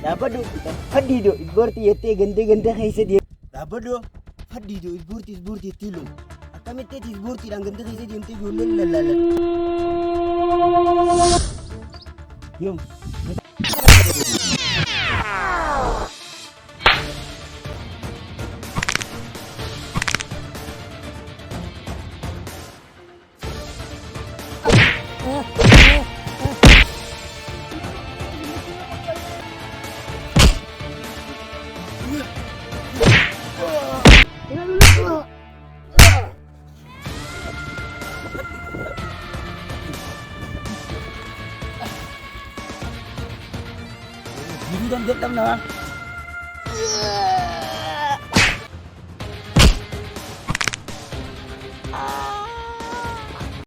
Dapat do, fadi do, isborti yete gante kaisa dia. Dapat do, fadi do, isborti tilo. Kami teti isborti dan gante kaisa dia tegi ulalala. Yum. Hindi dan Vietnam na.